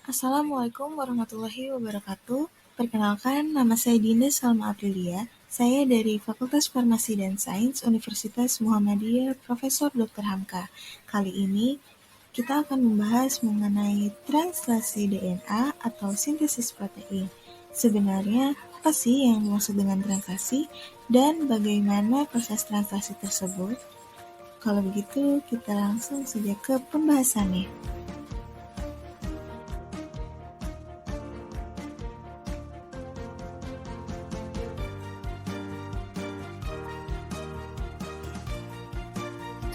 Assalamualaikum warahmatullahi wabarakatuh. Perkenalkan, nama saya Dinda Salma Aprilia. Saya dari Fakultas Farmasi dan Sains Universitas Muhammadiyah Profesor Dr. Hamka. Kali ini kita akan membahas mengenai translasi DNA atau sintesis protein. Sebenarnya apa sih yang dimaksud dengan translasi dan bagaimana proses translasi tersebut? Kalau begitu, kita langsung saja ke pembahasannya.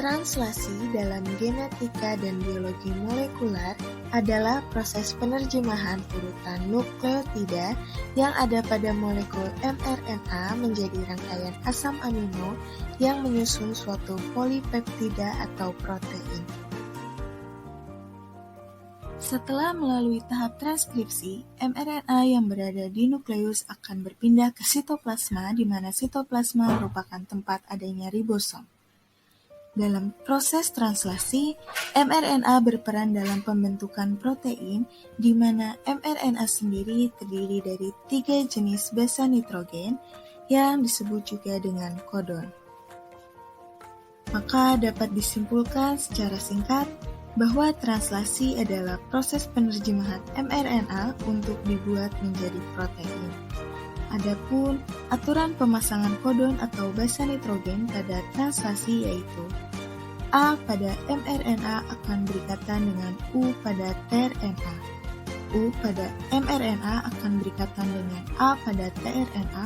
Translasi dalam genetika dan biologi molekuler adalah proses penerjemahan urutan nukleotida yang ada pada molekul mRNA menjadi rangkaian asam amino yang menyusun suatu polipeptida atau protein. Setelah melalui tahap transkripsi, mRNA yang berada di nukleus akan berpindah ke sitoplasma, di mana sitoplasma merupakan tempat adanya ribosom. Dalam proses translasi, mRNA berperan dalam pembentukan protein, di mana mRNA sendiri terdiri dari 3 jenis basa nitrogen yang disebut juga dengan kodon. Maka dapat disimpulkan secara singkat bahwa translasi adalah proses penerjemahan mRNA untuk dibuat menjadi protein. Adapun aturan pemasangan kodon atau basa nitrogen pada translasi yaitu A pada mRNA akan berikatan dengan U pada tRNA. U pada mRNA akan berikatan dengan A pada tRNA.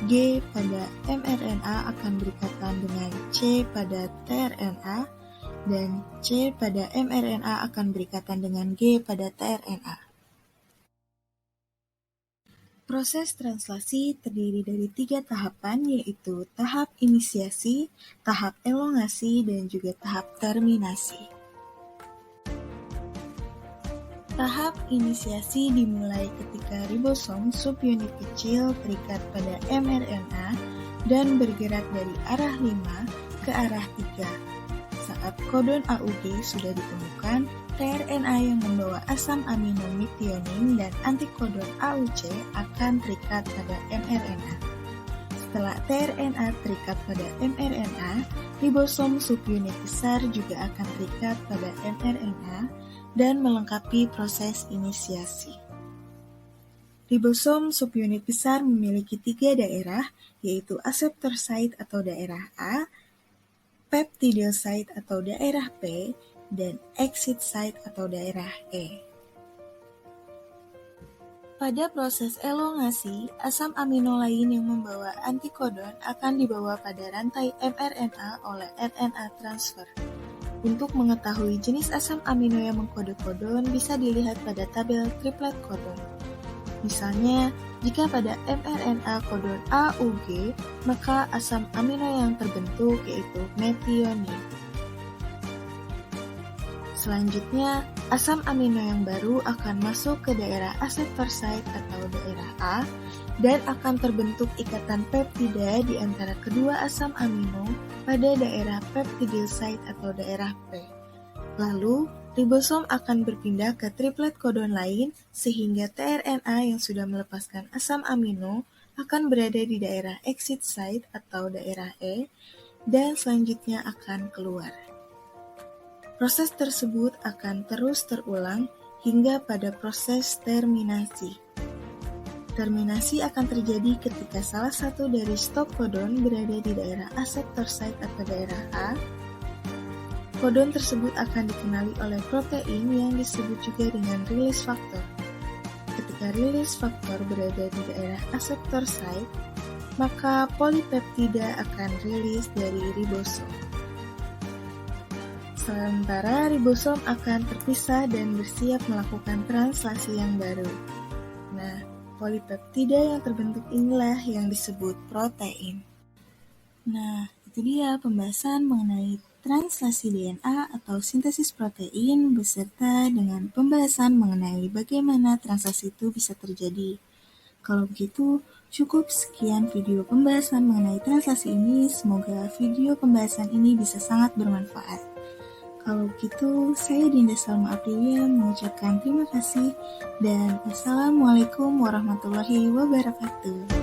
G pada mRNA akan berikatan dengan C pada tRNA. Dan C pada mRNA akan berikatan dengan G pada tRNA. Proses translasi terdiri dari 3 tahapan, yaitu tahap inisiasi, tahap elongasi, dan juga tahap terminasi. Tahap inisiasi dimulai ketika ribosom subunit kecil terikat pada mRNA dan bergerak dari arah 5 ke arah 3. Saat kodon AUG sudah ditemukan, tRNA yang membawa asam amino metionin dan antikodon AUC akan terikat pada mRNA. Setelah tRNA terikat pada mRNA, ribosom subunit besar juga akan terikat pada mRNA dan melengkapi proses inisiasi. Ribosom subunit besar memiliki 3 daerah, yaitu aseptor site atau daerah A, peptidyl site atau daerah P, dan exit site atau daerah E. Pada proses elongasi, asam amino lain yang membawa antikodon akan dibawa pada rantai mRNA oleh RNA transfer. Untuk mengetahui jenis asam amino yang mengkode kodon bisa dilihat pada tabel triplet kodon. Misalnya, jika pada mRNA kodon AUG, maka asam amino yang terbentuk yaitu metionin. Selanjutnya, asam amino yang baru akan masuk ke daerah aseptor site atau daerah A dan akan terbentuk ikatan peptida di antara kedua asam amino pada daerah peptidyl site atau daerah P. Lalu, ribosom akan berpindah ke triplet kodon lain sehingga tRNA yang sudah melepaskan asam amino akan berada di daerah exit site atau daerah E dan selanjutnya akan keluar. Proses tersebut akan terus terulang hingga pada proses terminasi. Terminasi akan terjadi ketika salah satu dari stop kodon berada di daerah aseptor site atau daerah A. Kodon tersebut akan dikenali oleh protein yang disebut juga dengan release factor. Ketika release factor berada di daerah aseptor site, maka polipeptida akan rilis dari ribosom. Sementara ribosom akan terpisah dan bersiap melakukan translasi yang baru. Nah, polipeptida yang terbentuk inilah yang disebut protein. Nah, itu dia pembahasan mengenai translasi DNA atau sintesis protein beserta dengan pembahasan mengenai bagaimana translasi itu bisa terjadi. Kalau begitu, cukup sekian video pembahasan mengenai translasi ini. Semoga video pembahasan ini bisa sangat bermanfaat. Kalau gitu, saya Dinda Salma Aprilia mengucapkan terima kasih dan Assalamualaikum warahmatullahi wabarakatuh.